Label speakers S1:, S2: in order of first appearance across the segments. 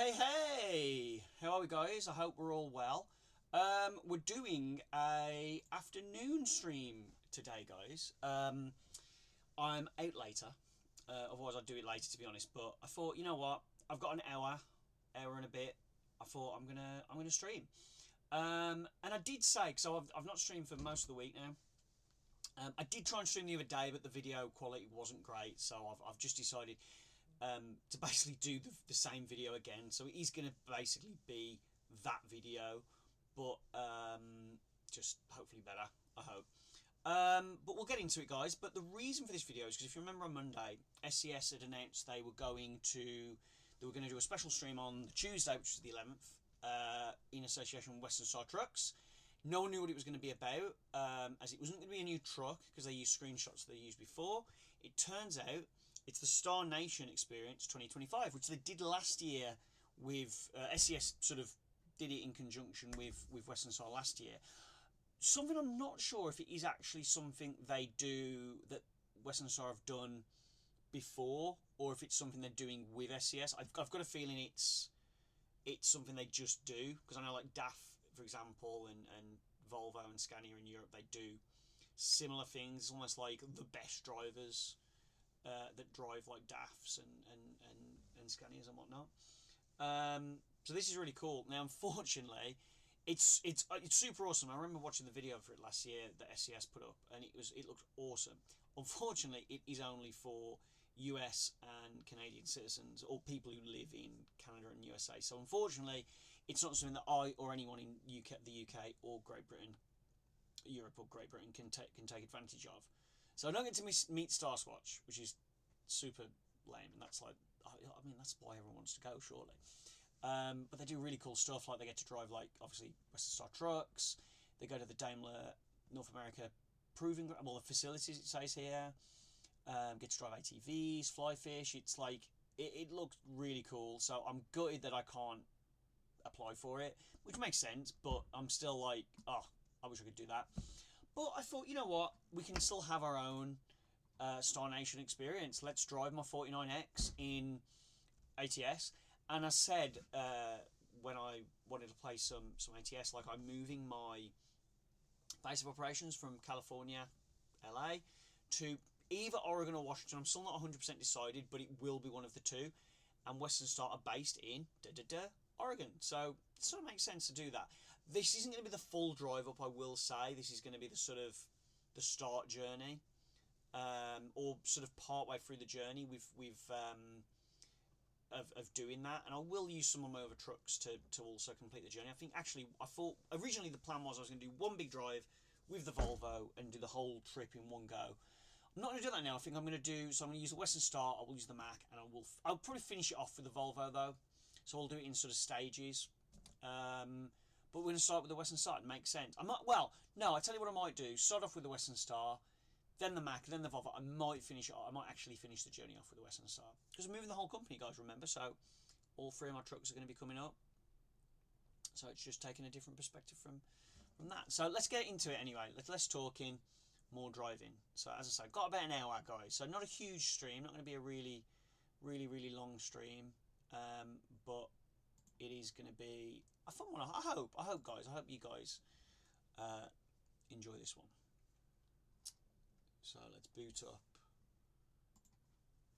S1: Hey! How are we, guys? I hope we're all well. We're doing a afternoon stream today, guys. I'm out later. Otherwise, I'd do it later, to be honest. But I thought, you know what? I've got an hour and a bit. I thought I'm gonna stream. And I did say, so I've not streamed for most of the week now. I did try and stream the other day, but the video quality wasn't great, so I've just decided to basically do the same video again. So it is going to basically be that video, but just hopefully better, I hope. But we'll get into it, guys. But the reason for this video is because if you remember on Monday, SCS had announced they were going to do a special stream on the Tuesday, which is the 11th, in association with Western Star Trucks. No one knew what it was going to be about, as it wasn't going to be a new truck because they used screenshots they used before. It turns out it's the Star Nation Experience 2025, which they did last year with SES. Sort of did it in conjunction with Western Star last year. Something I'm not sure if it is actually something they do that Western Star have done before, or if it's something they're doing with SES. I've got a feeling it's something they just do, because I know like DAF, for example, and Volvo and Scania in Europe, they do similar things. It's almost like the best drivers that drive like DAFs and Scanias and whatnot. So this is really cool. Now, unfortunately, it's super awesome. I remember watching the video for it last year that SCS put up, and it looked awesome. Unfortunately, it is only for US and Canadian citizens, or people who live in Canada and USA. So unfortunately, it's not something that I or anyone in the UK or Great Britain, Europe or Great Britain can take advantage of. So I don't get to meet Starswatch, which is super lame, and that's like, I mean, that's why everyone wants to go, surely. But they do really cool stuff, like they get to drive, like, obviously, Western Star trucks. They go to the Daimler North America proving, well, the facilities, it says here. Get to drive ATVs, fly fish. It's like, it looks really cool. So I'm gutted that I can't apply for it, which makes sense, but I'm still like, oh, I wish I could do that. But I thought, you know what, we can still have our own Star Nation experience. Let's drive my 49X in ATS. And I said, when I wanted to play some ATS, like, I'm moving my base of operations from California, LA, to either Oregon or Washington. I'm still not 100% decided, but it will be one of the two. And Western Star are based in Oregon. So it sort of makes sense to do that. This isn't going to be the full drive up, I will say. This is going to be the sort of the start journey, or sort of part way through the journey of doing that. And I will use some of my other trucks to also complete the journey. I thought originally the plan was I was going to do one big drive with the Volvo and do the whole trip in one go. I'm not going to do that now. I'm going to use the Western Star, I will use the Mac, and I'll probably finish it off with the Volvo though. So I'll do it in sort of stages. But we're going to start with the Western Star. It makes sense. I tell you what I might do. Start off with the Western Star, then the Mac, then the Volvo. I might actually finish the journey off with the Western Star. Because we're moving the whole company, guys, remember? So all three of my trucks are going to be coming up. So it's just taking a different perspective from that. So let's get into it anyway. Let's talking more driving. So as I say, got about an hour, guys. So not a huge stream. Not going to be a really, really, really long stream. But it is going to be a fun one. I hope, guys. I hope you guys enjoy this one. So let's boot up,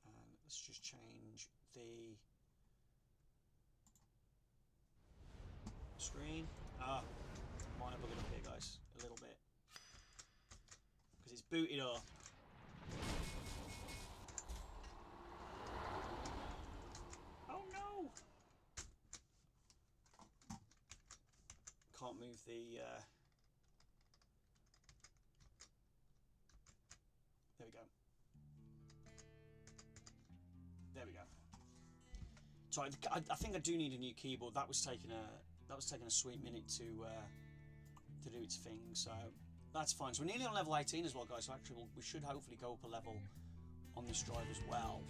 S1: and let's just change the screen. Might have buggered up here, guys, a little bit, because it's booted up. Oh no! Can't move the. There we go. There we go. So I think I do need a new keyboard. That was taking a sweet minute to do its thing. So that's fine. So we're nearly on level 18 as well, guys. So actually, we should hopefully go up a level on this drive as well.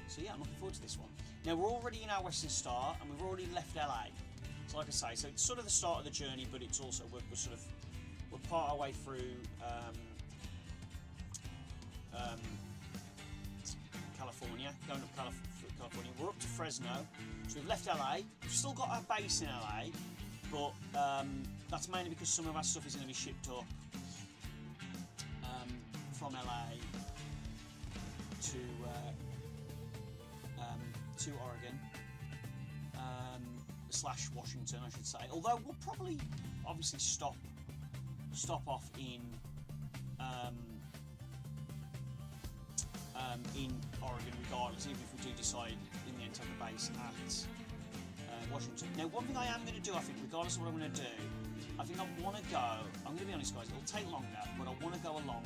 S1: So yeah, I'm looking forward to this one. Now we're already in our Western Star, and we've already left LA. So like I say, so it's sort of the start of the journey, but it's also we're part our way through California, going kind of funny. We're up to Fresno, so we've left LA. We've still got our base in LA, but that's mainly because some of our stuff is going to be shipped up from LA to Oregon / Washington, I should say. Although we'll probably obviously stop off in Oregon regardless, even if we do decide in the end to have a base at Washington. Now, one thing I am going to do, I think, regardless of what I'm going to do, I think I want to go, I'm going to be honest guys, it'll take longer, but I want to go along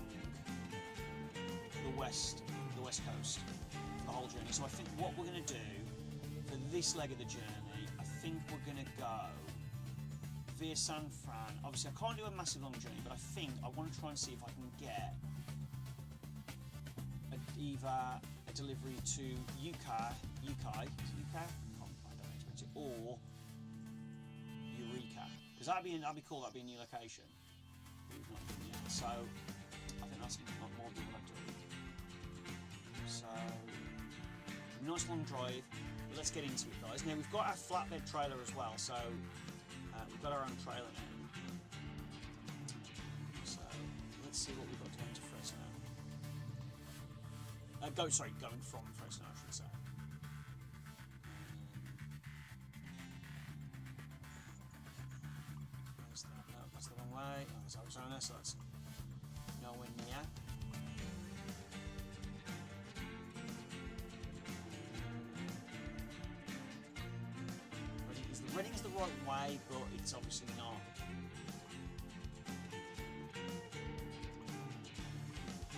S1: the west coast the whole journey. So I think what we're going to do for this leg of the journey, I think we're going to go via San Fran. Obviously I can't do a massive long journey, but I think I want to try and see if I can get either a delivery to Uki, or Eureka, because that'd be cool. That'd be a new location. So I think that's not more than what I do. So nice long drive. But let's get into it, guys. Now we've got our flatbed trailer as well. So we've got our own trailer now. So let's see what we've got going to Fresno. Going from Fresno, I should say. No, that's the wrong way. Oh, that's Arizona, so that's nowhere near. Reading is the right way, but it's obviously not.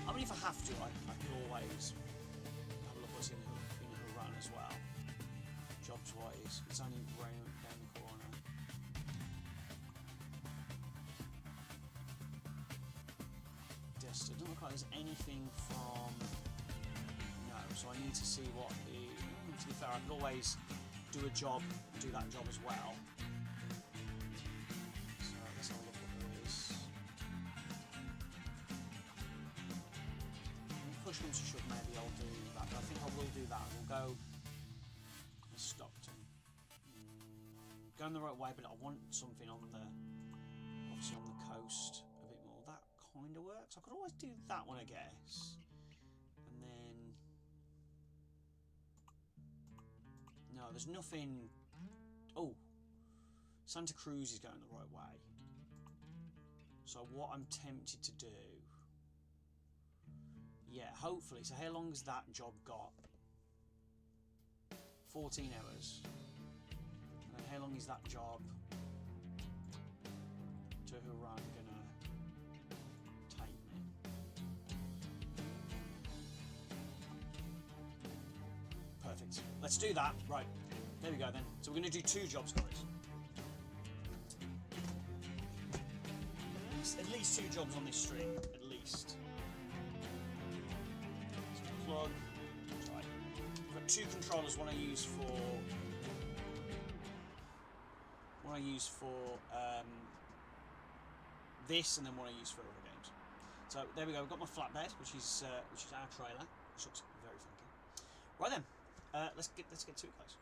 S1: I mean, if I have to, I could always have a look what's in Huron as well. Jobs wise, it's only right down the corner. Destin, doesn't look like there's anything from. No, so I need to see what the. To be fair, I could always do that job as well. So let's have a look at what there is. Push comes to shove, maybe I'll do that. But I think I will do that. We'll go Stockton. Going the right way, but I want something obviously on the coast a bit more. That kind of works. I could always do that one, I guess. And then no, there's nothing. Oh, Santa Cruz is going the right way. So what I'm tempted to do. Yeah, hopefully. So how long has that job got? 14 hours. And then how long is that job to Huron gonna take me? Perfect. Let's do that. Right. There we go then. So we're gonna do 2 jobs, guys. At least 2 jobs on this stream. At least. Plug. Right. I've got 2 controllers. One I use for this, and then one I use for other games. So there we go. We've got my flatbed, which is our trailer, which looks very funky. Right then, let's get to it, guys.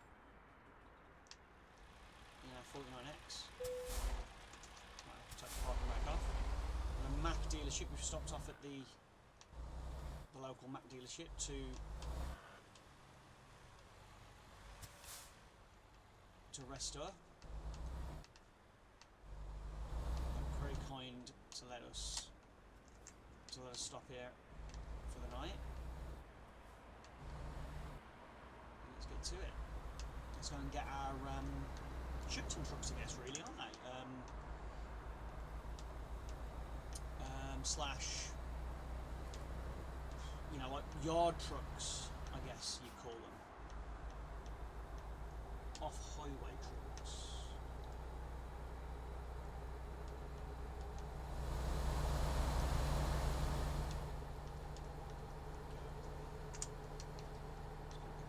S1: 49X. Right, take the parking brake off. And a Mac dealership. We've stopped off at the local Mac dealership to restore. Very kind to let us stop here for the night. Let's get to it. Let's go and get our Shipton trucks, I guess, really, aren't they? Slash, like yard trucks, I guess you'd call them. Off-highway trucks.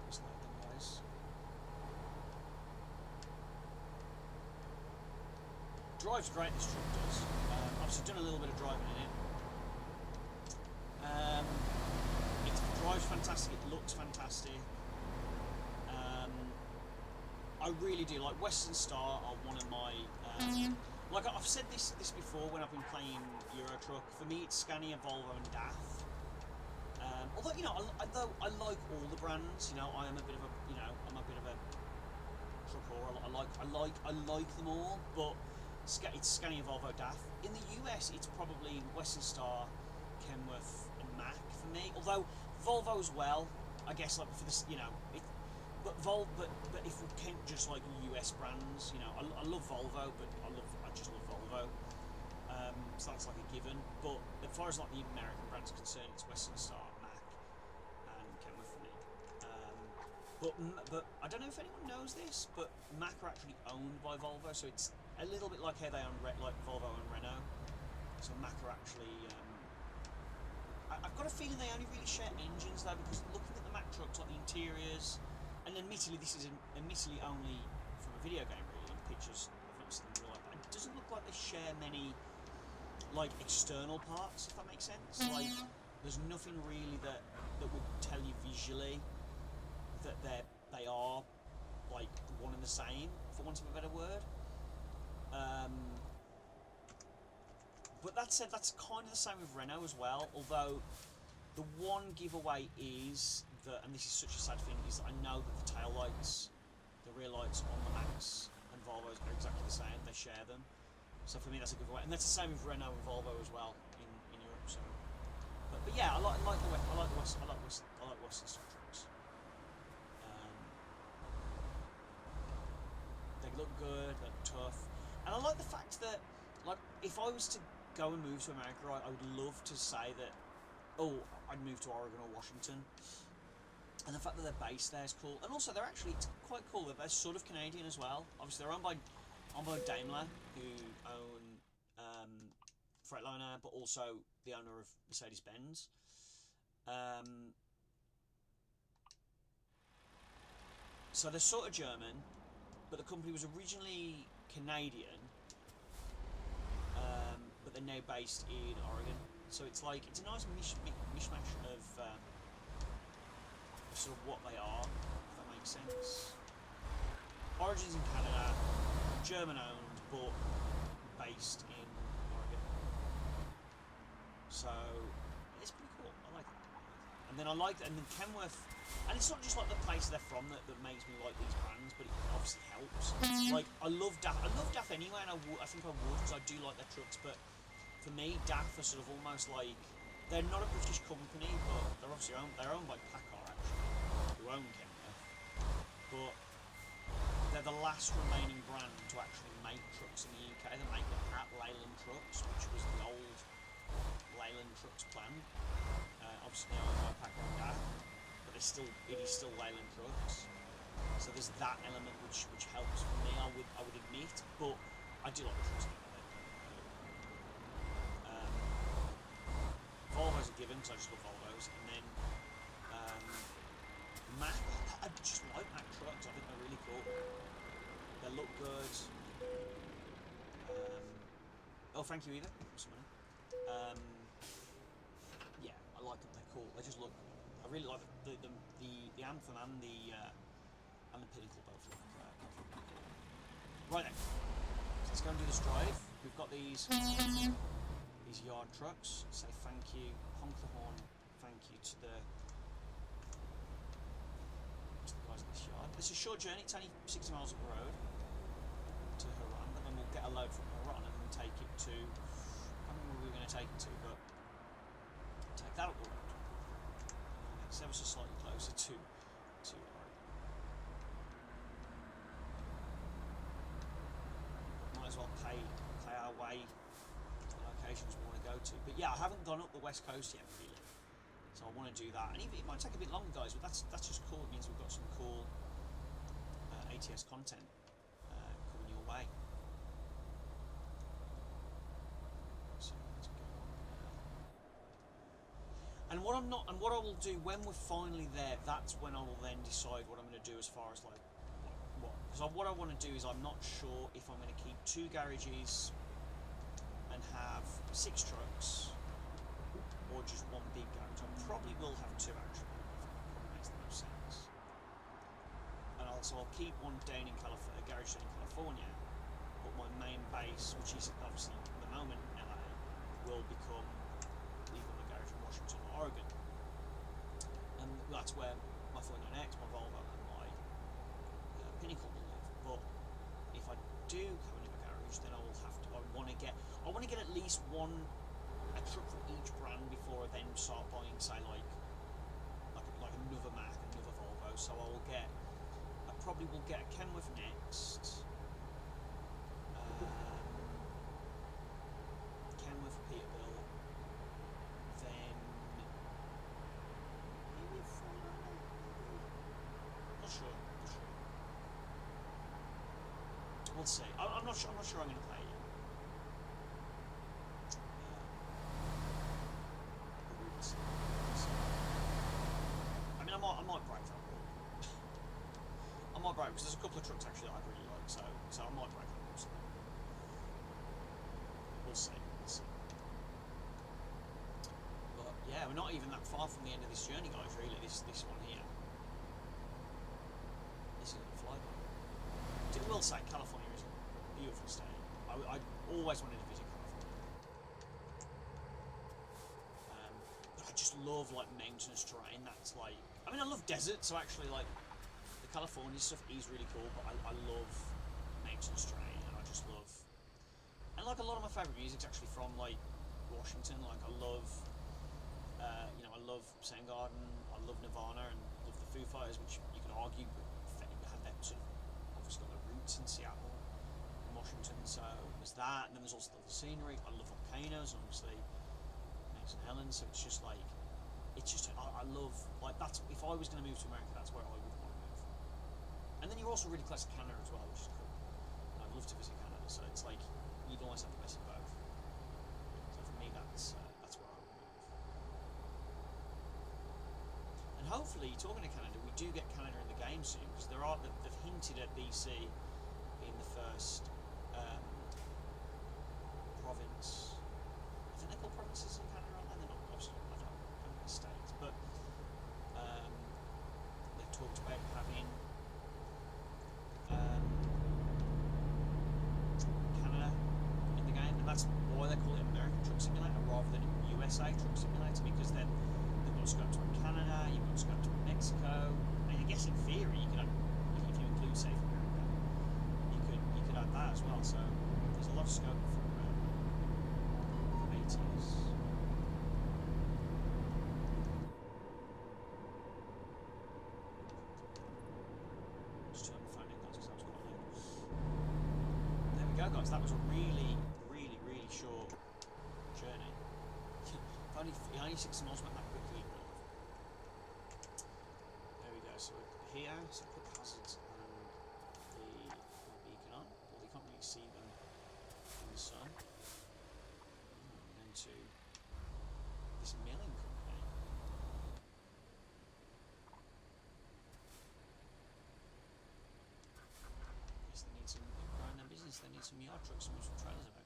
S1: Let's load them, guys. Drives great, this truck does. Obviously done a little bit of driving in it. It drives fantastic, it looks fantastic. I really do. Like, Western Star are one of my... like, I've said this before when I've been playing Euro Truck. For me, it's Scania, Volvo and DAF. Although, you know, although I like all the brands, you know, I am a bit of a, you know, I'm a bit of a truck whore. I like them all, but it's Scania, Volvo, DAF. In the US, it's probably Western Star, Kenworth, and Mack for me. Although Volvo as well, I guess, like for this, you know, but if we can't just like US brands, you know, I love Volvo, but I just love Volvo. So that's like a given. But as far as like the American brands are concerned, it's Western Star, Mack, and Kenworth for me. But I don't know if anyone knows this, but Mack are actually owned by Volvo, so it's a little bit like how they own like Volvo and Renault. So Mack are actually. I've got a feeling they only really share engines though, because looking at the Mack trucks, like the interiors, and admittedly this is admittedly only from a video game really, in pictures I've not seen in real life, but it doesn't look like they share many like external parts, if that makes sense. Like there's nothing really that would tell you visually that they are like one and the same, for want of a better word. But that said, that's kind of the same with Renault as well, although the one giveaway is that, and this is such a sad thing, is that I know that the tail lights, the rear lights on the Max and Volvos are exactly the same, they share them. So for me that's a giveaway, and that's the same with Renault and Volvo as well in Europe. So, but yeah, I like Western Star trucks. They look good, they're tough, and I like the fact that, like, if I was to go and move to America, I would love to say that, oh, I'd move to Oregon or Washington, and the fact that they're based there is cool. And also it's quite cool that they're sort of Canadian as well. Obviously they're owned by Daimler, who own Freightliner, but also the owner of Mercedes-Benz. So they're sort of German, but the company was originally Canadian, but they're now based in Oregon. So it's like, it's a nice mishmash of sort of what they are, if that makes sense. Origins in Canada, German owned, but based in Oregon. So it's pretty cool. I like it. And then Kenworth, and it's not just like the place they're from that makes me like these brands, but it obviously helps. Like I love DAF anyway, and I think I would, because I do like their trucks. But for me, DAF are sort of almost like, they're not a British company, but they're obviously owned by PACCAR actually, who own Kenworth. But they're the last remaining brand to actually make trucks in the UK. They make them at Leyland Trucks, which was the old Leyland Trucks plant. Obviously now owned by PACCAR and DAF, but it is still Leyland Trucks. So there's that element which helps for me, I would admit, but I do like the trucks. Volvo's a given, because I just love Volvos, and then Mack, I just like Mack trucks. I think they're really cool. They look good. Oh, thank you, Eva. Yeah, I like them. They're cool. They just look. I really like the Anthem and the Pinnacle both look cool. Right then, so let's go and do this drive. We've got these yard trucks. Say thank you, honk the horn, thank you to the guys in this yard. It's a short journey. It's only 60 miles up the road to Haran, and then we'll get a load from Haran and then take it to, I don't know where we were going to take it to, but take that up the road. It's ever so slightly closer to Oregon. Might as well pay our way to the locations we want to go to. But yeah, I haven't gone up the west coast yet really, so I want to do that. And it might take a bit longer, guys, but that's just cool. It means we've got some cool ATS content coming your way. So let's go on there. And what I will do when we're finally there, that's when I will then decide what I'm going to do as far as like what. Because what I want to do is, I'm not sure if I'm going to keep 2 garages and have 6 trucks, or just 1 big garage. I probably will have 2 actually. That probably makes the most sense. And I'll So I'll keep one down in California, a garage down in California, but my main base, which is obviously at the moment LA, will become either my garage in Washington or Oregon. And that's where my 49X, my Volvo, and my Pinnacle will live. But if I do have another garage, then I will have to. I want to get at least a truck from each brand before I then start buying, say, like another Mac, another Volvo. So I probably will get a Kenworth next. Kenworth, Peterbilt, then maybe a 49er. Not sure. We'll see. I'm not sure. I'm going to play it yet. We'll see. I mean, I might break that rule. I might break because there's a couple of trucks actually that I really like, so I might break that rule. So we'll see. But yeah, we're not even that far from the end of this journey, guys. Really, this one here. This is gonna fly by. I will say, California is a beautiful state. I always wanted to visit California. But I just love like mountainous terrain. That's like, I mean, I love desert, so actually like the California stuff is really cool. But I love mountainous terrain, and I just love, and like a lot of my favourite music's actually from like Washington. Like I love, I love Soundgarden, I love Nirvana, and love the Foo Fighters, which you could argue had that sort of obviously got their roots in Seattle and Washington. So there's that, and then there's also the scenery. I love volcanoes, and obviously Mount St. Helens. So it's just like, I love, like, that's, if I was going to move to America, that's where I would want to move. And then you're also really close to Canada as well, which is cool. And I'd love to visit Canada, so it's like you'd always have the best of both. So for me, that's where I would move. And hopefully, talking to Canada, we do get Canada in the game soon, because they've hinted at BC being the first province. I think they're called provinces in Canada, aren't they? They're not, obviously, I don't know the states, but they've talked about having Canada in the game, and that's why they call it American Truck Simulator rather than USA Truck Simulator, because then they've got a scope to Canada, you've got a scope to Mexico. I mean, I guess in theory you could, if you include South America, you could add that as well. So there's a lot of scope for ATS. Just turn the phone in, guys, because that was quite loud. There we go, guys. That was a really, really, really short journey. only 6 miles went that quickly. There we go. So we're here. So put the hazards and the beacon on. Well, you can't really see them in the sun. And then to this milling company. Yes, they need some growing their business. They need some yard trucks to move some trailers about.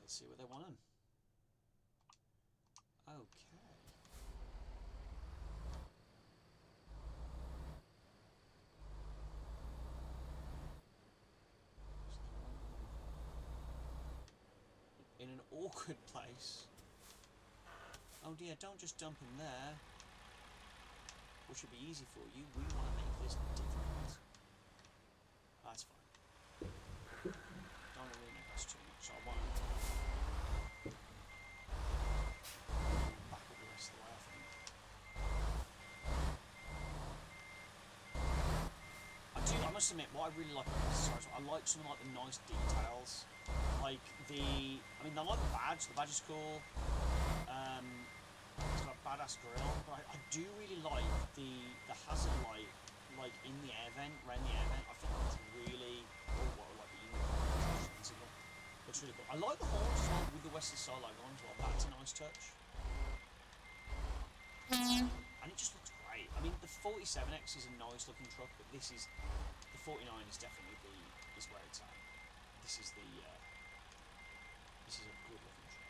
S1: Let's see what they want. Okay. In an awkward place. Oh dear, don't just dump him there. What should be easy for you? We want to make this difficult. That's fine. Don't want to really make us too much, so I won't. Back up the rest of the way, I think. I must admit, what I really like about this is I like some of like the nice details. Like I like the badge. The badge is cool. It's got a badass grill, but I do really like the hazard light, like in the air vent, around the air vent. I think that's really looks really cool. I like the horns as well with the Western Star logo on as well. That's a nice touch. And it just looks great. I mean, the 47X is a nice looking truck, but the 49 is definitely is where it's at. This is a good looking truck.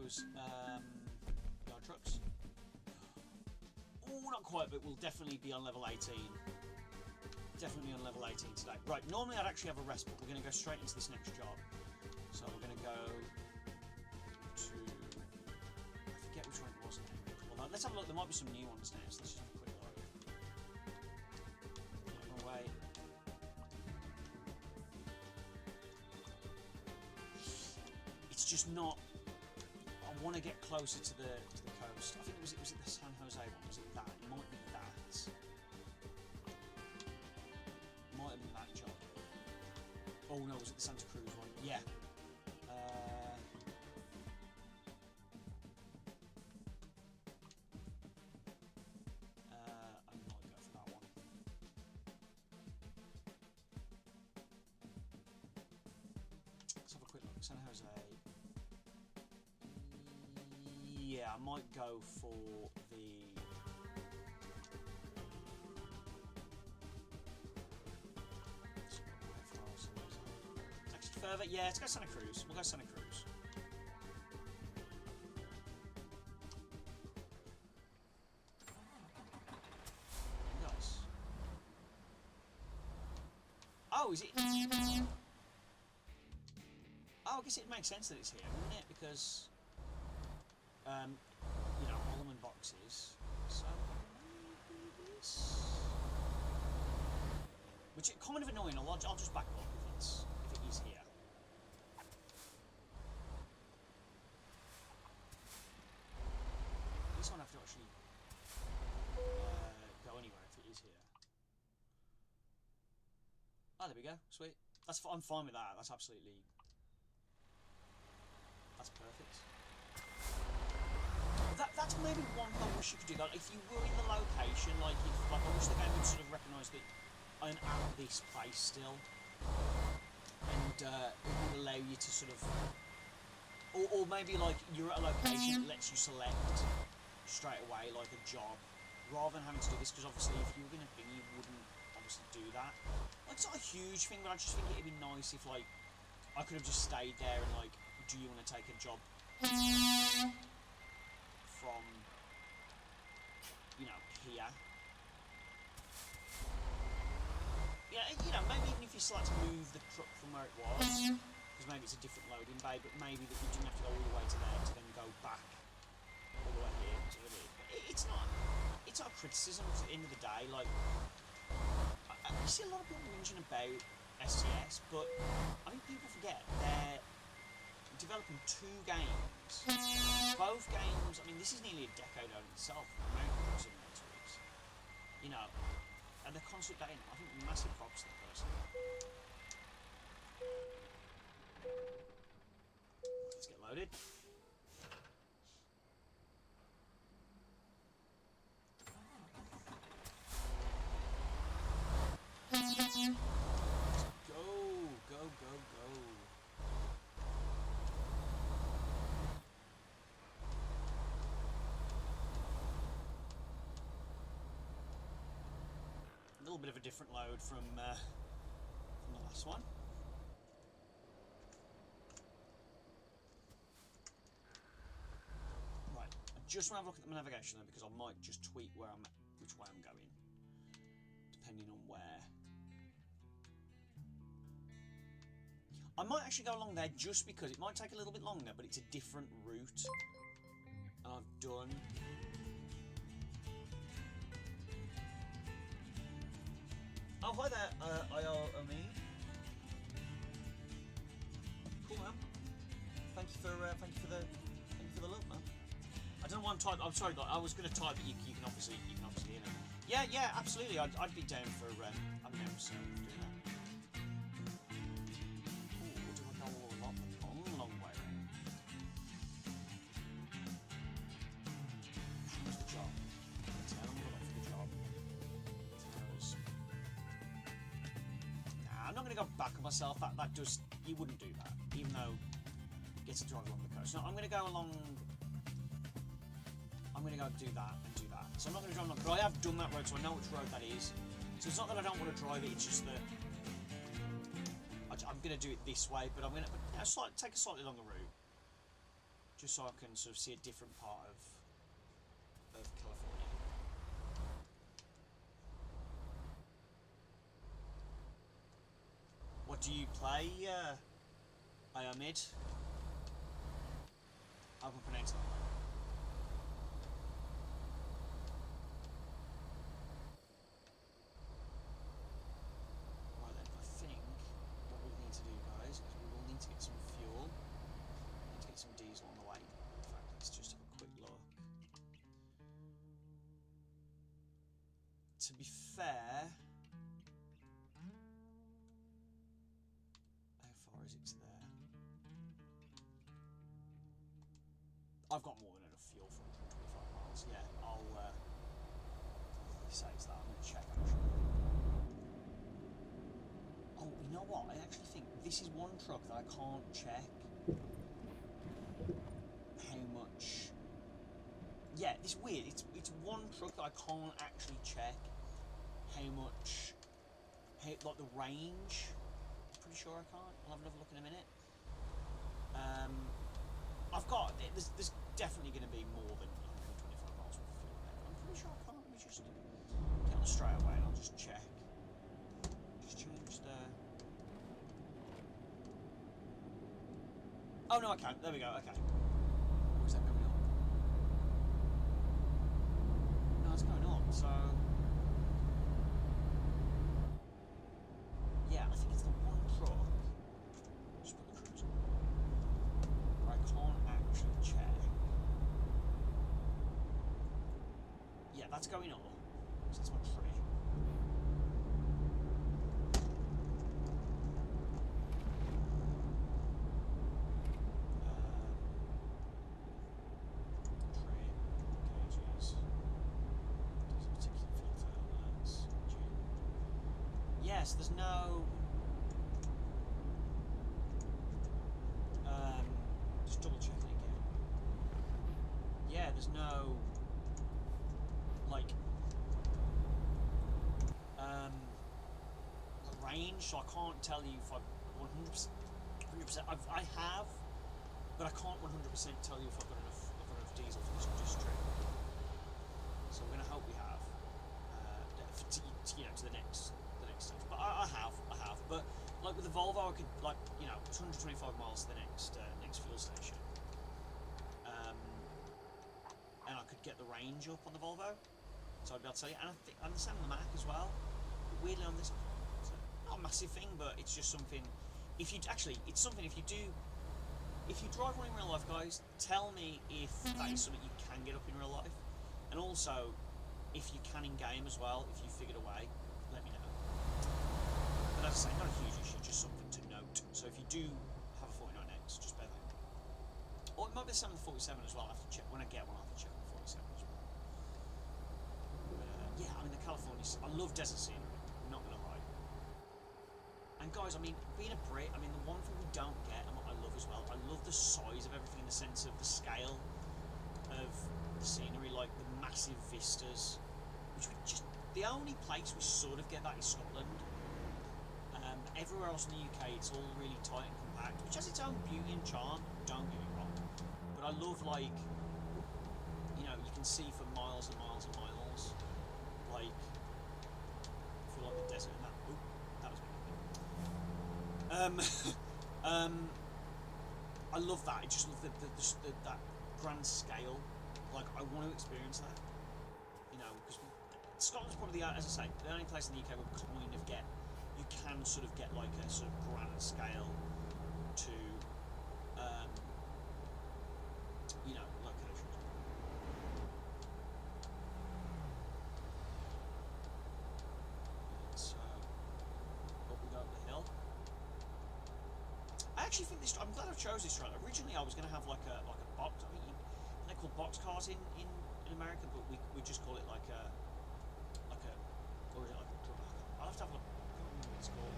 S1: those yard trucks. Oh, not quite, but we'll definitely be on level 18. Definitely on level 18 today. Right, normally I'd actually have a rest, but we're going to go straight into this next job. So we're going to go to... I forget which one it was now. Well, let's have a look. There might be some new ones now, so let's just have a quick look. Away. It's just not... I want to get closer to the coast. I think it was the San Jose one. Was it that? It might be that. Might have been that job. Oh no, was it the Santa Cruz one? Yeah. I might go for that one. Let's have a quick look. San Jose. Yeah, I might go for the... Next further, yeah, let's go Santa Cruz. We'll go Santa Cruz. Nice. Oh, is it? Oh, I guess it makes sense that it's here, wouldn't it? Because... you know, almond boxes. So maybe this, which is kind of annoying. I'll just back up if it is here. This one I have to actually go anywhere if it is here. Oh, there we go. Sweet. I'm fine with that. That's perfect. That's maybe one thing I wish you could do. Like, if you were in the location, I wish the game would sort of recognise that I'm at this place still, and it would allow you to sort of, or maybe like you're at a location that lets you select straight away like a job, rather than having to do this. Because obviously, if you were going to thing, you wouldn't obviously do that. Like, it's not a huge thing, but I just think it'd be nice if like I could have just stayed there and like, do you want to take a job? From, you know, here. Yeah, you know, maybe even if you select to move the truck from where it was, because maybe it's a different loading bay, but maybe that you didn't have to go all the way to there to then go back all the way here to the bit. It's not a criticism at the end of the day. Like, I see a lot of people whinging about STS, but I think people forget they're developing 2 games. Both games, I mean, this is nearly a decade old itself. American Simulator is, you know, and they're constantly updating. I think massive props to the person. Let's get loaded. Go. A little bit of a different load from the last one. Right, I just want to have a look at the navigation though, because I might just tweak which way I'm going, depending on where. I might actually go along there just because it might take a little bit longer, but it's a different route. And I've done... Oh, hi there, IRME. Cool, man. Thank you for the love, man. I don't know why I'm typing. I'm sorry, guys. I was going to type, but you can obviously hear me. Yeah, absolutely. I'd be down for doing that. Long way around. What's the job? Tell them what for the job. Nah, I'm not going to go back on myself. That does. You wouldn't do that, even though it gets to drive along the coast. No, I'm going to go along. I'm going to go do that and do that. So I'm not going to drive along, but I have done that road, so I know which road that is. So it's not that I don't want to drive it. It's just that I'm going to do it this way, but I'm going to take a slightly longer route. just so I can sort of see a different part of California. What do you play, Iomid? I'll pronounce that right. Right then, I think what we need to do, guys, is we will need to get some fuel. We need to get some diesel on the way. In fact, let's just have a quick look. To be fair, how far is it to there? I've got more than enough fuel for 125 miles. Yeah, I'll say it's that. I'm going to check actually. Oh, you know what? I actually think this is one truck that I can't check how much. Yeah, it's weird. It's one truck that I can't actually check how much, like the range. I'm pretty sure I can't. I'll have another look in a minute. I've got there's definitely going to be more than 125 miles worth of fuel there. I'm pretty sure I can't. Let me just get on the straight away and I'll just check. Just change the. Oh no, I can't. There we go. Okay. Or is that going up? No, it's going up. So. Yeah, I think it's the one truck. Just put the cruise on. Where I can't actually check. Yeah, that's going up. So that's my tree. Yes, there's no. Just double checking again. Yeah, there's no. Like. Range, so I can't tell you if I've 100%. I have, but I can't 100% tell you if I've got enough diesel for this trip. So we're going to hope we have. To the next stage. But I have. But like with the Volvo, I could it's 125 miles to the next fuel station, and I could get the range up on the Volvo, so I'd be able to tell you. And I understand the Mac as well. But weirdly on this, it's not a massive thing, but it's just something. It's something if you drive one in real life, guys, tell me if that is something you can get up in real life, and also if you can in game as well. If you figured a way, let me know. But as I say, not a huge issue, just something to note. So if you do have a 49X, just bear that in mind. Or it might be the same with the 47 as well. I have to check when I get one. I have to check the 47 as well. But yeah, I mean the California. I love desert scenery. I'm not gonna lie. And guys, I mean, being a Brit, I mean the one thing we don't get, and what I love as well, I love the size of everything, in the sense of the scale of the scenery, like the massive vistas, which we just. The only place we sort of get that is Scotland. Everywhere else in the UK, it's all really tight and compact, which has its own beauty and charm. Don't get me wrong, but I love you can see for miles and miles and miles. Like, I feel like the desert in that. Ooh, that was me. I love that. I just love that grand scale. Like, I want to experience that. Because Scotland's probably, as I say, the only place in the UK we kind of get. You can sort of get like a sort of grand scale to, locations. So, up we go up the hill. I actually think this. I'm glad I chose this route. Originally, I was going to have like a box. I think they're called box cars in America, but we just call it like a, or is it like a truck? I'll have to have a look. It's called.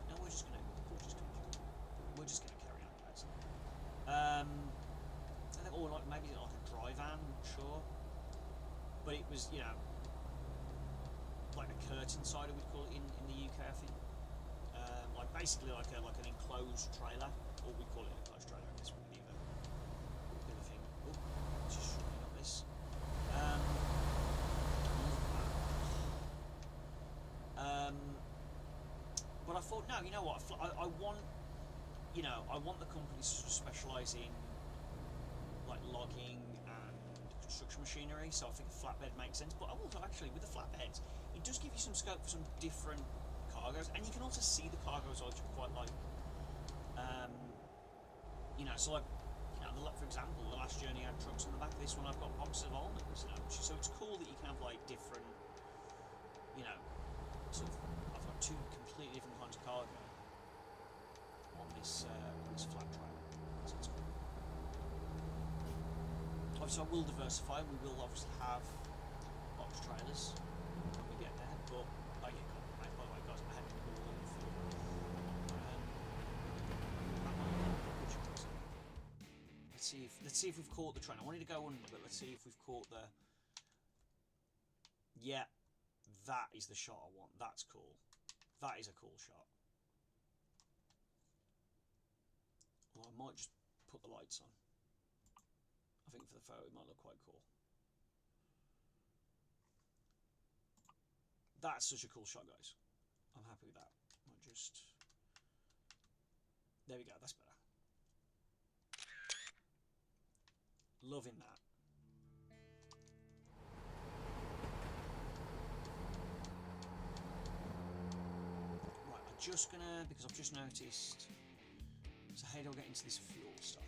S1: No, we're just gonna carry on, guys. I think, or like maybe like a dry van. I'm not sure, but it was like a curtain sider, we'd call it in the UK, I think. Like basically like an enclosed trailer, or we call it an enclosed trailer. I guess we can either nice. But I thought, no, you know what? I want, I want the companies to sort of specialise in like logging and construction machinery. So I think a flatbed makes sense. But also, actually, with the flatbeds, it does give you some scope for some different cargoes, and you can also see the cargoes I quite like. So like, for example, the last journey I had trucks on the back. This one I've got boxes of almonds. So it's cool that you can have like different, sort of. I've got two completely different kinds of cargo on this flat trailer. So it's cool. Obviously, I will diversify. We will obviously have box trailers when we get there, but I get complimented. By the way, guys, I had all of them for. Let's see if we've caught the train. I wanted to go under, but let's see if we've caught the. Yeah, that is the shot I want. That's cool. That is a cool shot. Well, I might just put the lights on. I think for the photo it might look quite cool. That's such a cool shot, guys. I'm happy with that. I'll just. There we go. That's better. Loving that. Right, I'm just gonna, because I've just noticed. So how do I get into this fuel stuff?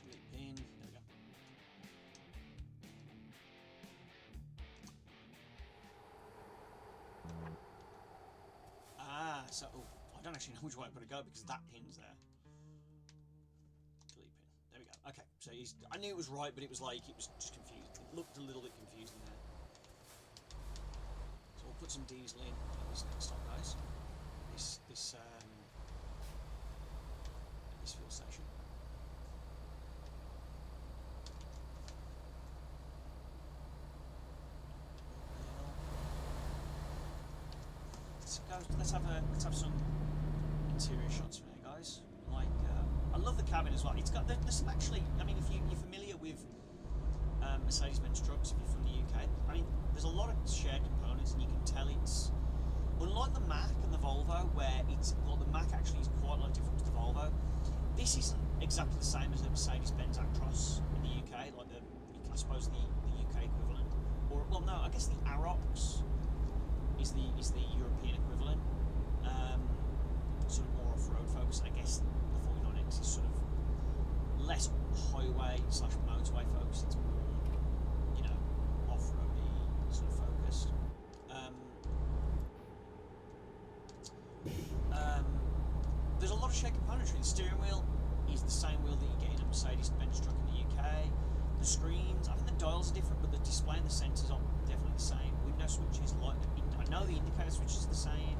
S1: Delete pin. There we go. So I don't actually know which way I've got to go because that pin's there. Delete pin. There we go. Okay, so I knew it was right, but it was like, it was just confused. It looked a little bit confusing there. So we'll put some diesel in this next time, guys. This fuel station. Let's have some interior shots from here, guys. Like, I love the cabin as well. It's got there's some actually. I mean, if you're familiar with Mercedes-Benz trucks, if you're from the UK, I mean, there's a lot of shared components, and you can tell it's unlike the Mac and the Volvo, where the Mac actually is quite a lot different to the Volvo. This isn't exactly the same as the Mercedes-Benz Actros in the UK, like I suppose the UK equivalent, or well, no, I guess the Arox is the European equivalent, sort of more off-road focused. I guess the 49X is sort of less highway / motorway focused. It's more, off-roady sort of focused. There's a lot of shared componentry. The steering wheel is the same wheel that you get in a Mercedes-Benz truck in the UK. The screens, I think the dials are different, but the display and the sensors are definitely the same. Window switches, I know the indicator switch is the same.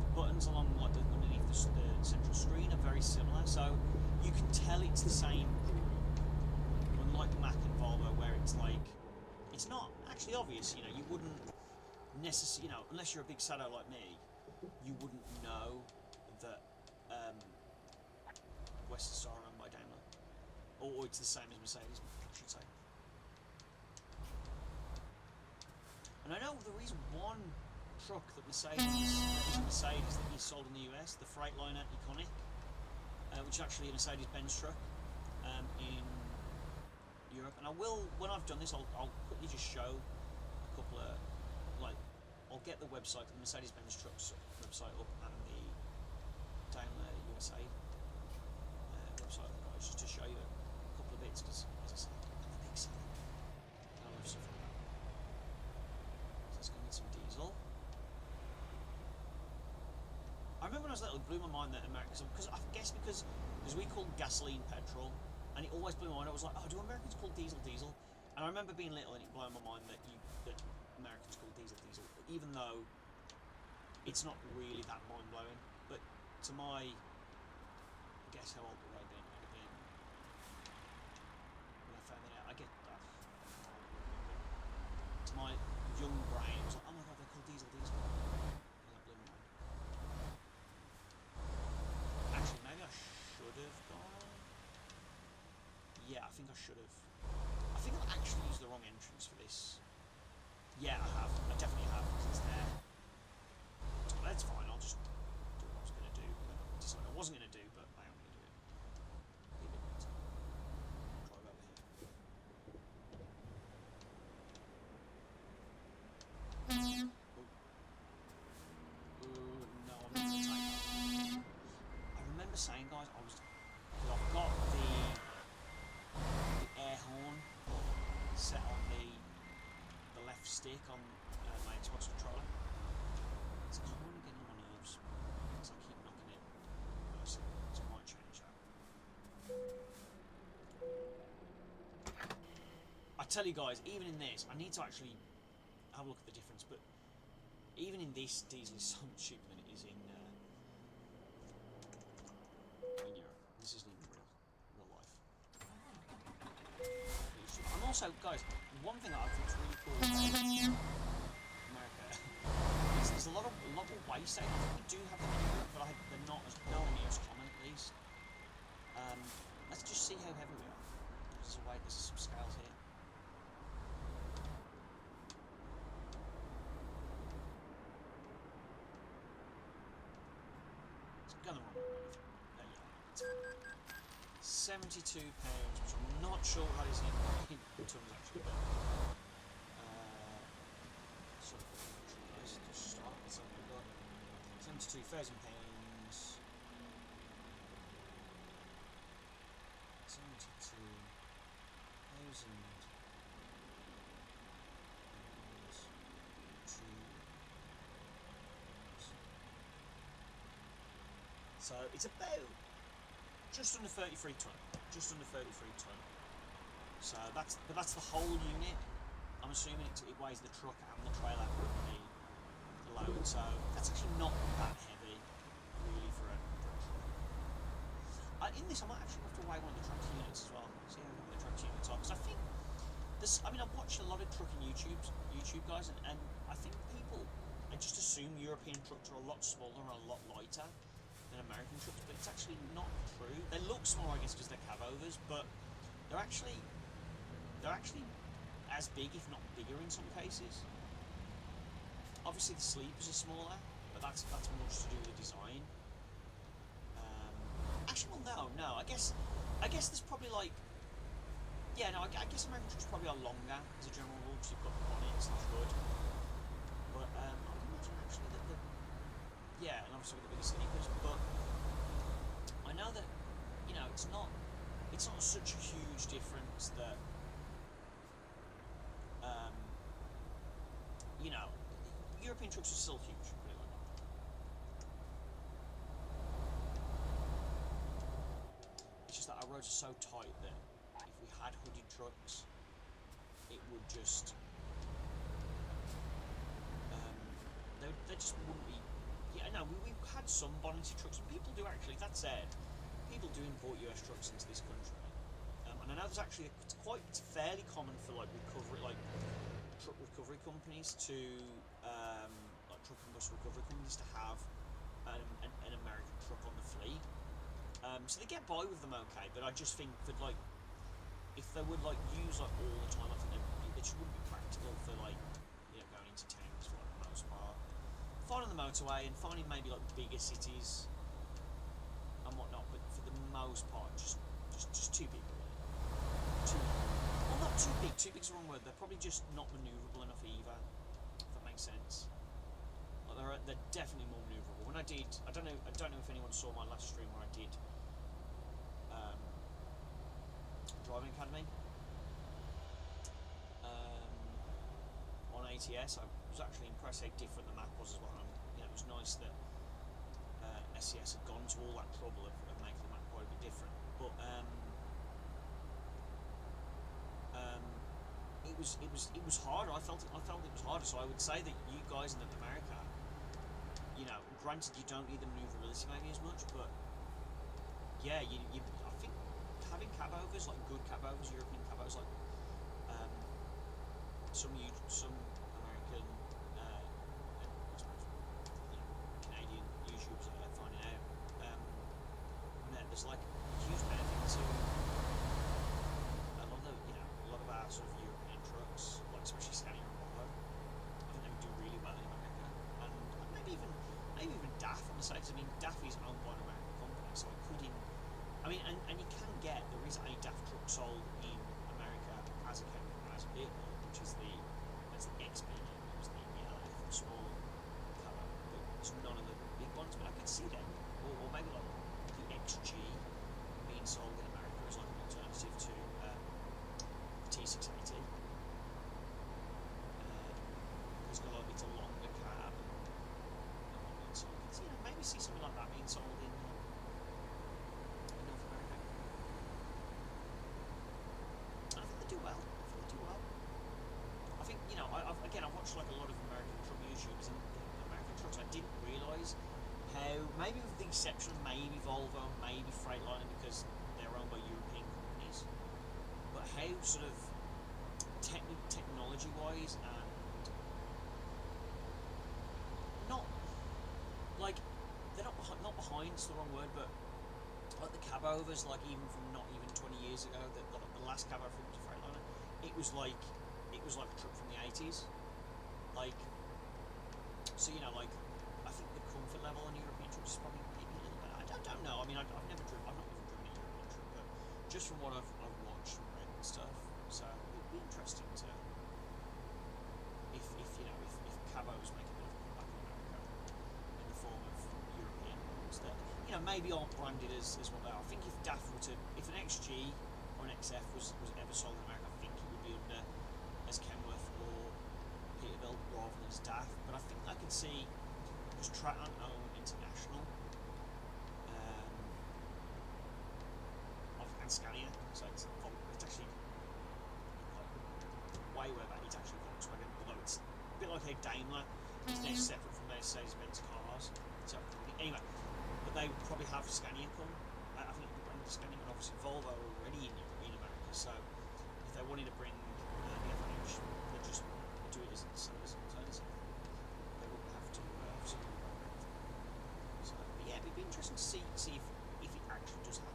S1: The buttons along underneath the central screen are very similar, so you can tell it's the same group. Unlike Mac and Volvo, where it's like, it's not actually obvious. You wouldn't necessarily, unless you're a big Sado like me, you wouldn't know that Western Star are owned by Daimler, or it's the same as Mercedes, I should say. And I know the reason one truck that Mercedes that is sold in the US, the Freightliner Iconic, which is actually a Mercedes-Benz truck in Europe. And I will, when I've done this, I'll quickly just show a couple of, I'll get the website, the Mercedes-Benz trucks website up, and the Daimler USA website up, guys, just to show you a couple of bits, because as I say, I'm a big seller. I love stuff like that. So let's go and get some diesel. I remember when I was little, it blew my mind that Americans, because I guess because we call gasoline petrol, and it always blew my mind. I was like, oh, do Americans call diesel diesel? And I remember being little and it blew my mind that Americans call diesel diesel, even though it's not really that mind blowing. But to my, I guess how old would I have been? When I found that out, I get that. To my young brain, it was like, oh my god, they call diesel diesel. And that blew my mind. Actually, maybe I should have think I should have. I think I actually used the wrong entrance for this. Yeah, I have. I definitely have, because it's there. But that's fine, I'll just do what I was going to do. I decided I wasn't going to do, but I am going to do it. Be a bit better. Drive over here. Ooh. Ooh, no, I'm not going to take that. I remember saying, guys, because I've got the air horn set on the left stick on my Xbox controller. It's kind of getting on my nerves because I keep knocking it. So I might change that. I tell you guys, even in this, I need to actually have a look at the difference, but even in this, diesel is so much cheaper than it is in Europe. This isn't even real life. And also, guys, one thing that I think is really cool about America is there's a lot of waste saving. I think we do have them in Europe, but they're not nowhere near as common, at least. Let's just see how heavy we are. There's some scales here. It's going the wrong way. There you go. 72 pounds, which I'm not sure what that is in tons actually, but so guys, just start. So we've got 72,000 pounds. 72,000 so it's about just under 33 tonne. Just under 33 tonne. So that's the whole unit. I'm assuming it weighs the truck and the trailer and the load. So that's actually not that heavy, really, for a truck. In this, I might actually have to weigh one of the truck units as well. See how heavy the truck units are. Because I think this. I mean, I've watched a lot of trucking YouTube guys, and I think people just assume European trucks are a lot smaller and a lot lighter than American trucks, but it's actually not true. They look smaller, I guess, because they're cabovers, but they're actually as big, if not bigger, in some cases. Obviously, the sleepers are smaller, but that's much to do with the design. Actually, well, no. I guess there's probably like, yeah, no. I guess American trucks probably are longer as a general rule, because you've got the bonnets and the hood. But I would imagine actually that yeah, and obviously with the bigger sleepers, but I know that, you know, it's not such a huge difference that, you know, European trucks are still huge, put it like that. It's just that our roads are so tight that if we had hooded trucks, it would just, they just wouldn't be. Yeah, no, we've had some bonnety trucks, and people do actually, that said, people do import US trucks into this country. And I know there's actually, it's fairly common for like truck recovery companies to, like truck and bus recovery companies to have an American truck on the fleet. So they get by with them okay, but I just think that like, if they would like use like all the time, I think it just wouldn't be practical for like, you know, going into towns for like the most part. Fine on the motorway and fine in maybe like bigger cities and whatnot, but for the most part, just too big, really. Well, not too big. Too big's the wrong word. They're probably just not manoeuvrable enough either. If that makes sense. Like they're definitely more manoeuvrable. When I don't know if anyone saw my last stream where I did driving academy on ATS. I was actually impressed how different the map was as well. You know, it was nice that SCS had gone to all that trouble of making the map quite a bit different. But it was harder. I felt it was harder. So I would say that you guys in North America, you know, granted you don't need the manoeuvrability maybe as much, but yeah, I think having cabovers, like good cabovers, European cabovers, like some American, Canadian YouTubers are finding out, that there's like a huge benefit to say, because I mean, DAF is owned by an American company, so I couldn't. I mean, and you can get, there is a DAF truck sold in America as a vehicle, which is that's the XP, it's the ELF, small colour, but it's none of the big ones. But I could see them, or maybe like the XG being sold in America as like an alternative to T680. It's a longer cab and whatnot, so I could see, maybe see something like that being sold in North America. I think they do well. I think I've watched like a lot of American truck YouTubers, and the American trucks, I didn't realise how, maybe with the exception of maybe Volvo, maybe Freightliner, because they're owned by European companies, but how sort of technology wise and not like they're not behind, it's the wrong word, but like the cab overs, like even from not even 20 years ago, the last cab over from Freightliner, it was like a truck from the 80s, like, so like I think the comfort level on European trucks is probably maybe a little bit, I don't know, I mean I've not even driven a European truck, but just from what I've watched and read and stuff, so it'd be interesting to if cabos make a bit of a comeback in America in the form of European ones that maybe aren't branded as what they are. I think if DAF were to, if an XG or an XF was ever sold in America, I think it would be under as Kenworth or Peterbilt rather than as DAF. But I think I could see, because Traton own International and Scania, so it's actually way back. It's actually Volkswagen, although it's a bit like a Daimler. It's now separate from Mercedes-Benz cars. So anyway, but they would probably have Scania come. I think the brand Scania, and obviously Volvo are already in America. So if they wanted to bring the FH, they'd just do it as an alternative. They wouldn't have to have something direct. So but yeah, it'd be interesting to see if it actually does happen.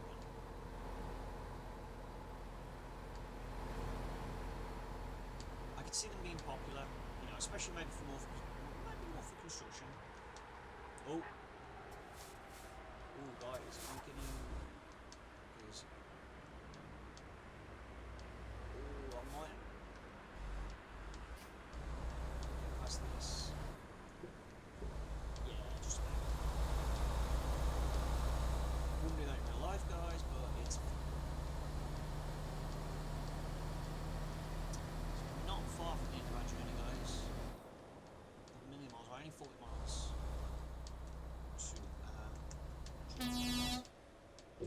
S1: I could see them being popular, especially maybe more for construction. Oh, guys, I'm getting is. I might pass this. Yeah, just about. Wouldn't do that in real life, guys, but it's not far from the end of our journey, guys. A million miles, only 40 miles to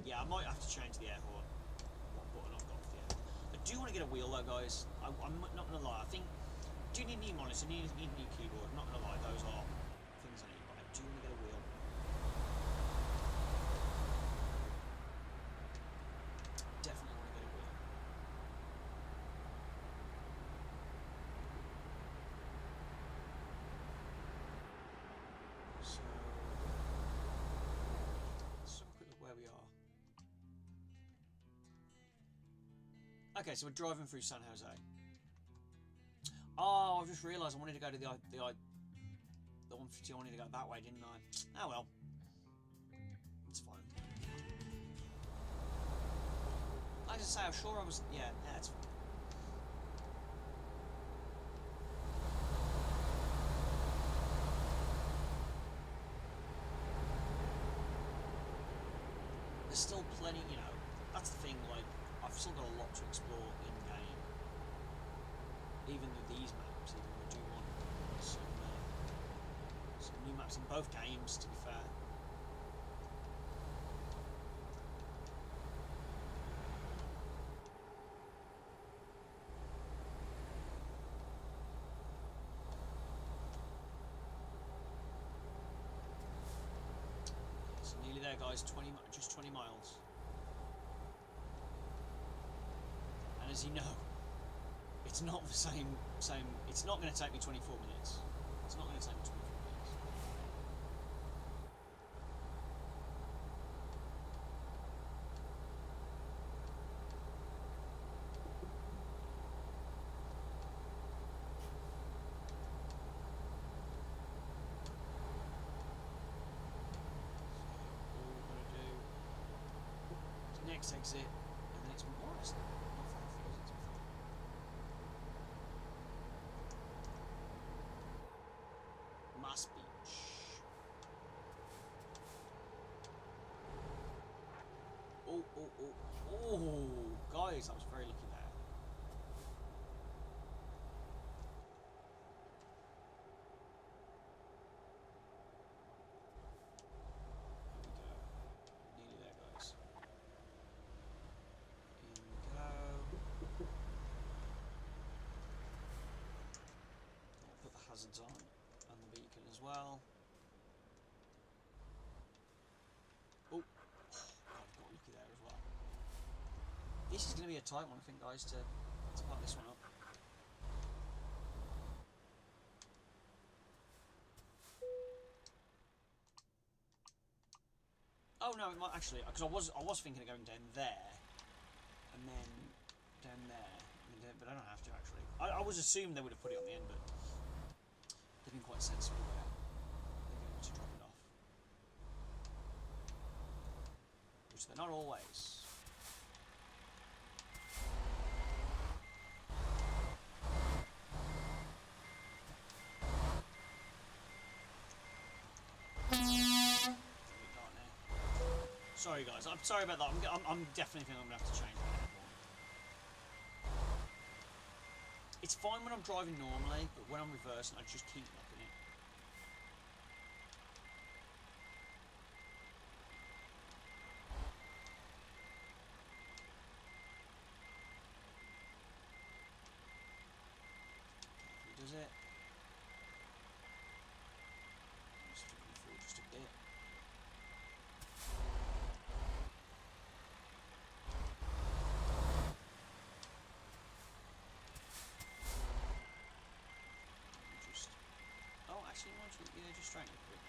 S1: yeah, I might have to change the air horn. What button I've got for the air horn. I do want to get a wheel though, guys. I'm not going to lie. I think I do need a new monitor, need a new keyboard. I'm not going to lie, those are things I need, but I do want to get a wheel. Definitely want to get a wheel. So let's have a quick look where we are. Okay, so we're driving through San Jose. Oh, I've just realised I wanted to go to the 150. I wanted to go that way, didn't I? Oh well, it's fine. Like I say, I'm sure I was. Yeah, it's fine. There's still plenty, that's the thing, like, I've still got a lot to explore in game. Even with these maps, even though I do want some new maps in both games, to be fair. So nearly there, guys. Just 20 miles. And as you know, it's not the same. It's not going to take me 24 minutes. It's not going to take me 24 minutes. next exit, and then it's more or less not far off, is it, to be fair? Mass Beach. Oh, oh, oh, oh, guys, I was very lucky there. Hazards on and the beacon as well. Oh, I've got lucky there as well. This is going to be a tight one, I think, guys, to part this one up. Oh no, it might actually, because I was thinking of going down there and then down there, but I don't have to actually. I was assuming they would have put it on the end, but they've been quite sensible there. They're going to drop it off. Which they're not always. Sorry guys, I'm sorry about that. I'm definitely thinking I'm going to have to change that. It's fine when I'm driving normally, but when I'm reversing, I just keep knocking it. He does it. Just looking forward just a bit. Actually, yeah, just straighten it a bit.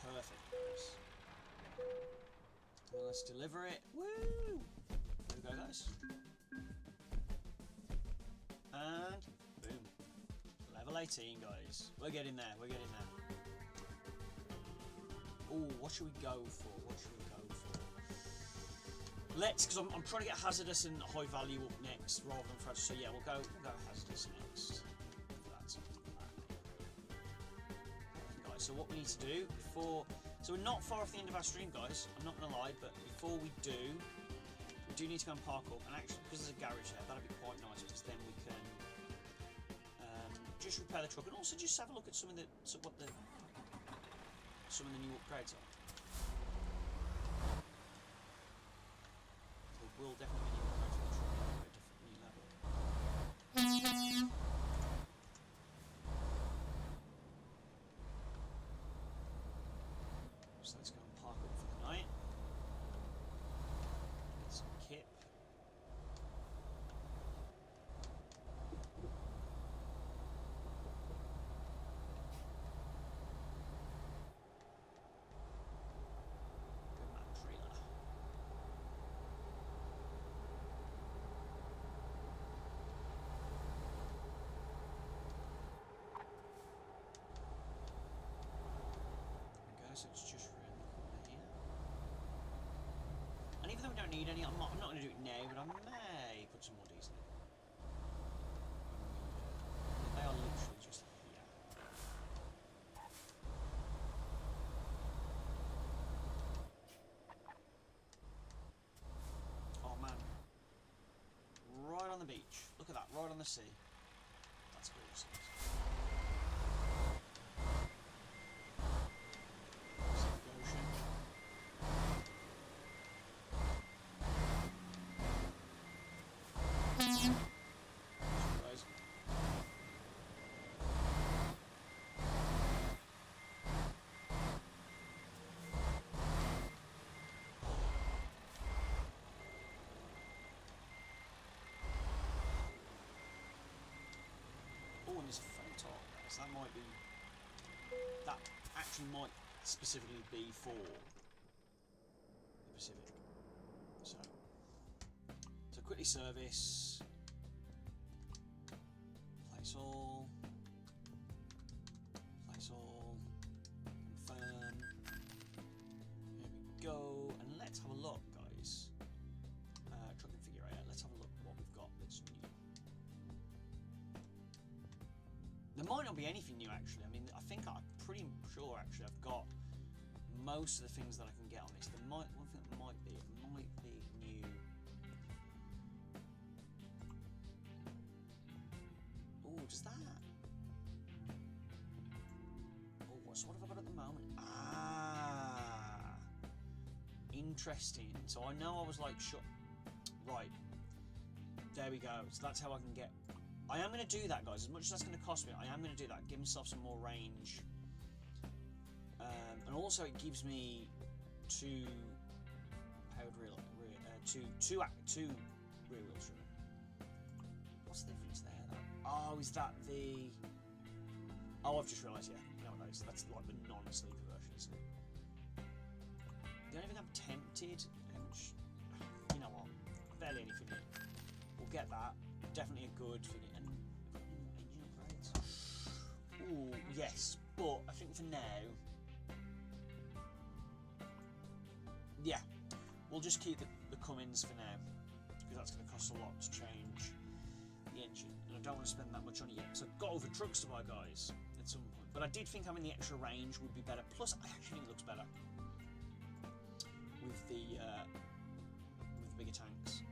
S1: Perfect, guys. Well, let's deliver it. Woo! There we go, guys. And boom. Level 18, guys. We're getting there. We're getting there. Oh, what should we go for? What should we go for? Let's, because I'm trying to get hazardous and high value up next rather than fragile. So yeah, we'll go hazardous next. That's guys. So what we need to do before, so we're not far off the end of our stream, guys. I'm not gonna lie, but before we do need to go and park up. And actually, because there's a garage there, that'd be quite nice because then we can just repair the truck and also just have a look at some of the new upgrades are. Will definitely be new upgrades for the truck at a different new level. So let's go and park up for the night. Get some kit. So it's just around the corner here. And even though we don't need any, I'm not going to do it now, but I may put some more diesel in. They are literally just here. Oh man. Right on the beach. Look at that, right on the sea. That's awesome. Oh, and there's a photon there, so that actually might specifically be for the Pacific. So quickly service, place Place all. Place all. Confirm. Here we go. And let's have a look, guys. Truck configurator. Let's have a look at what we've got that's new. There might not be anything new, actually. I mean, I'm pretty sure, actually, I've got most of the things that I can get on this. One thing that might be new. Oh, does that? Oh, what have I got at the moment? Ah, interesting. So I know I was like, right. There we go. So that's how I can get. I am going to do that, guys. As much as that's going to cost me, I am going to do that. Give myself some more range. And also it gives me two powered two rear wheels. What's the difference there, though? Oh, is that the... Oh, I've just realised, yeah. No, so that's like the non-sleeper version, isn't it? The only thing I'm tempted, which, you know what, barely anything new. We'll get that. Definitely a good thing. And engine upgrades. Ooh, yes. But I think for now, yeah, we'll just keep the Cummins for now, because that's going to cost a lot to change the engine, and I don't want to spend that much on it yet. So I've got other trucks to buy, guys, at some point. But I did think having the extra range would be better. Plus, I actually think it looks better with the bigger tanks.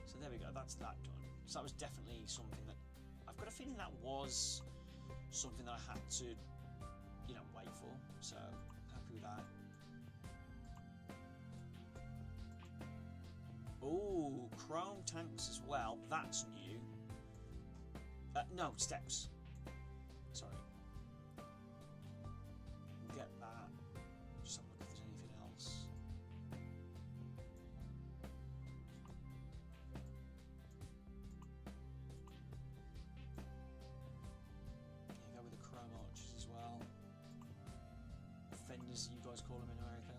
S1: So there we go. That's that done. So that was definitely something that I've got a feeling that was something that I had to, you know, wait for. So happy with that. Oh, chrome tanks as well. That's new. No, steps. Sorry. Get that. Just have a look if there's anything else. Yeah, go with the chrome arches as well. Fenders, you guys call them in America.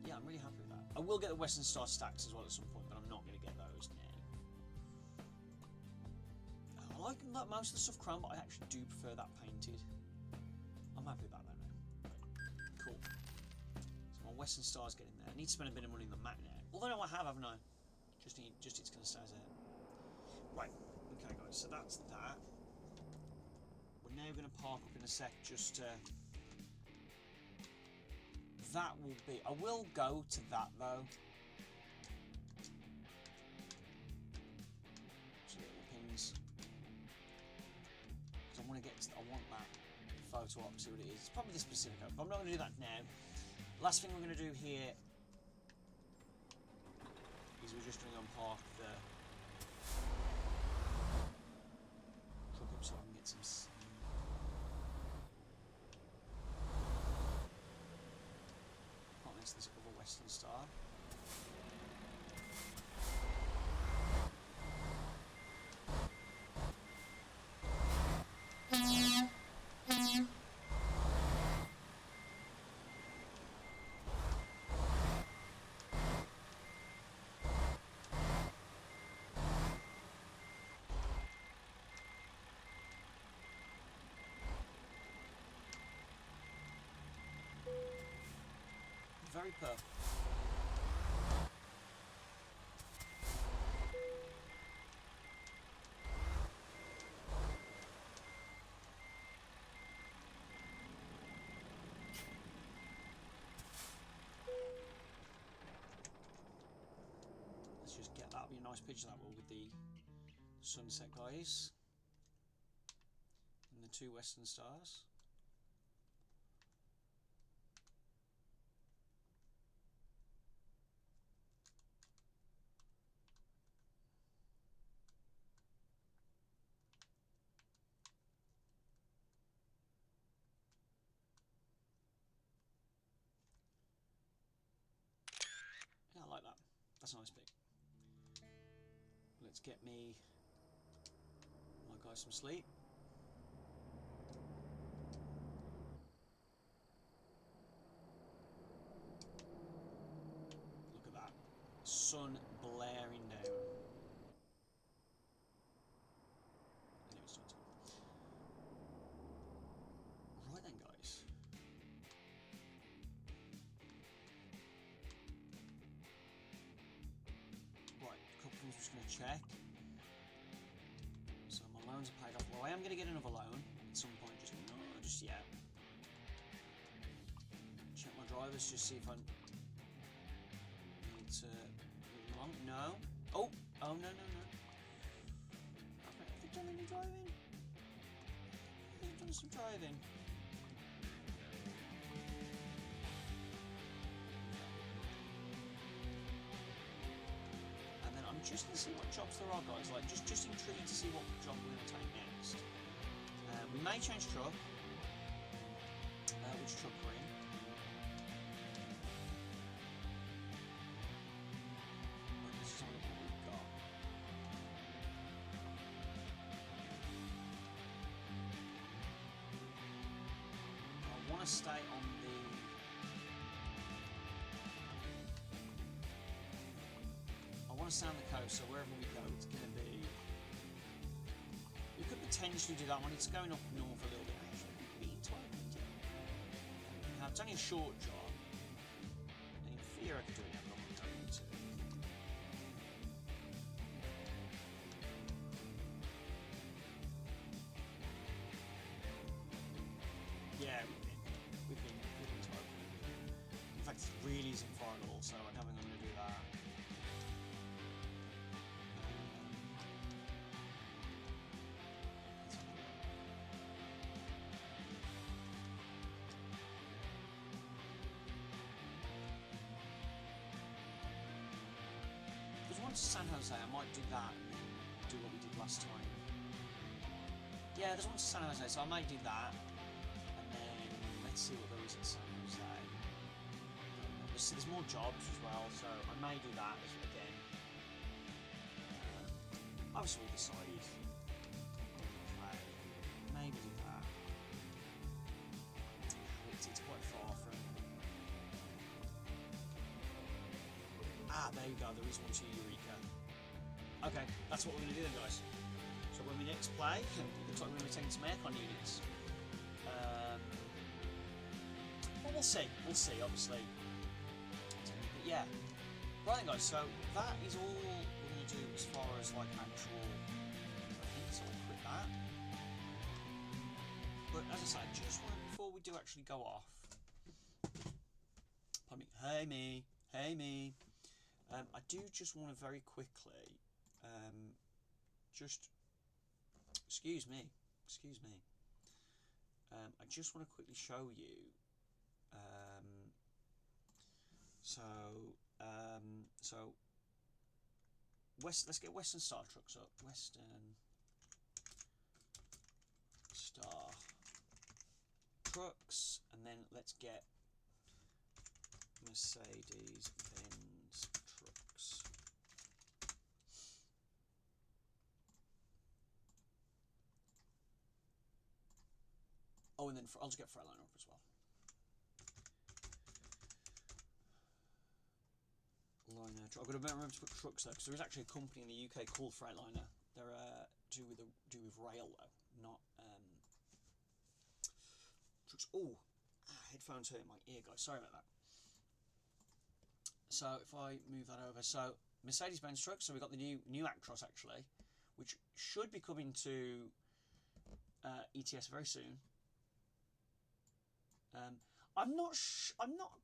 S1: Yeah, I'm really happy with that. I will get the Western Star stacks as well at some point, but I'm not going to get those now. I like most of the stuff chrome, but I actually do prefer that painted. I'm happy with that though now. Right. Cool. So my Western Star's getting there. I need to spend a bit of money on the Mac now. Although no, I have, haven't I? Just it's going to stay there. Right. Okay, guys. So that's that. We're now going to park up in a sec just to... That will be... I will go to that, though. So little pins. Because I want to get... I want that photo up, see what it is. It's probably the specific one, but I'm not going to do that now. Last thing we're going to do here is we're just going to unpark the truck up so I can get some... This other Western Star. Very perfect. Let's just get that. Be a nice picture that will with the sunset guys and the two Western Stars. Yeah, I like that. That's a nice pic. Let's get me my guy some sleep. Look at that. Sun blaring down. just going to check. So my loans are paid off. Well, I am going to get another loan at some point, just not just yet. Check my drivers, just see if I need to move along. No. Oh, no. Okay, have they done any driving? They've done some driving. And then I'm just going to see what jobs there are, guys. Like, just intrigued to see what job we're going to take next. We may change truck. Which truck we're in. But this is only what we've got. I want to stay on the... I want to stay on the coast, so wherever we go, it's going to be... We could potentially do that one. It's going up north a little bit, actually. It's only a short job, and in theory I could do it now, but I'm not going to. Yeah, we've been smoking. In fact, it really isn't far at all, so I don't think I'm going to do that. To San Jose, I might do that and do what we did last time. Yeah, there's one to San Jose, so I might do that, and then let's see what there is in San Jose. There's more jobs as well, so I may do that again. I was all decided. Maybe do that. It's quite far from. There you go, there is one to Eureka. Okay, that's what we're going to do then, guys. So when we next play, it looks like we're going to be taking some aircon units. Well, we'll see, obviously. But yeah. Right then, guys, so that is all we're going to do as far as, like, actual... I think so we'll quit that. But, as I said, just before we do actually go off... Pardon me. Hey, me. I do just want to very quickly, excuse me. I just want to quickly show you. Let's get Western Star trucks up. Western Star trucks, and then let's get Mercedes-Benz trucks. Oh, and then I'll just get Freightliner up as well. Liner. I've got to remember to put trucks though, because there is actually a company in the UK called Freightliner. They're do with rail though, not trucks. Oh, headphones hurt my ear, guys. Sorry about that. So if I move that over, so Mercedes-Benz trucks. So we've got the new Actros actually, which should be coming to ETS very soon. I'm not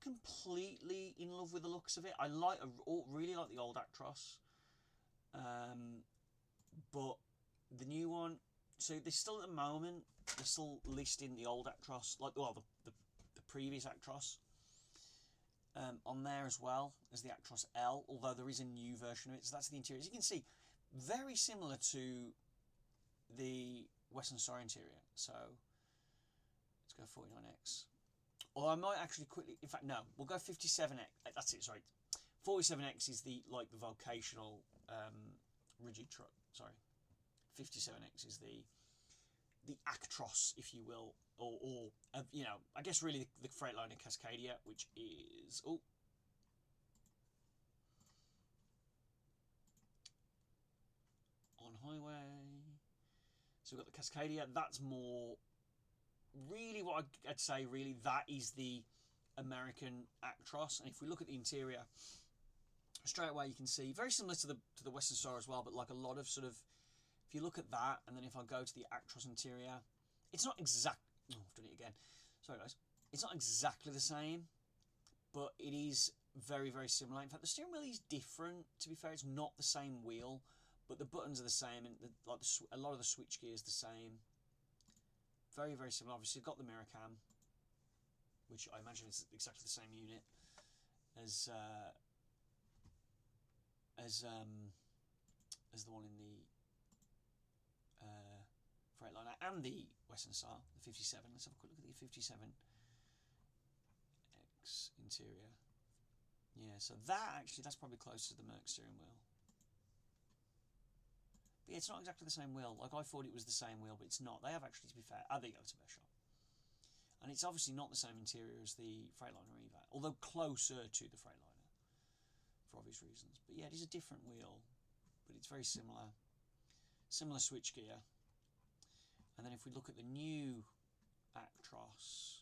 S1: completely in love with the looks of it. I really like the old Actros, but the new one. So they're still at the moment. They're still listing the old Actros, like the previous Actros, on there as well as the Actros L. Although there is a new version of it. So that's the interior. As you can see, very similar to the Western Star interior. So let's go 49X. Or I might actually quickly, in fact, no, we'll go 57X. That's it, sorry. 47X is the vocational rigid truck. Sorry, 57X is the Actros, if you will, or I guess really the Freightliner Cascadia, which is on highway. So we've got the Cascadia. That's more. Really, what I'd say, really, that is the American Actros. And if we look at the interior, straight away you can see very similar to the Western Star as well, but like a lot of sort of, if you look at that, and then if I go to the Actros interior, it's not exact. Oh, I've done it again. Sorry guys. It's not exactly the same, but it is very, very similar. In fact, the steering wheel is different. To be fair, it's not the same wheel, but the buttons are the same, and a lot of the switch gear is the same. Very, very similar. Obviously, you've got the mirror cam, which I imagine is exactly the same unit as the one in the Freightliner and the Western Star, the 57. Let's have a quick look at the 57X interior. Yeah, so that's probably closer to the Merc steering wheel. But yeah, it's not exactly the same wheel. Like, I thought it was the same wheel, but it's not. They have actually, to be fair, there you go, it's a better shot. And it's obviously not the same interior as the Freightliner either, although closer to the Freightliner, for obvious reasons. But yeah, it is a different wheel, but it's very similar. Similar switch gear. And then if we look at the new Actros,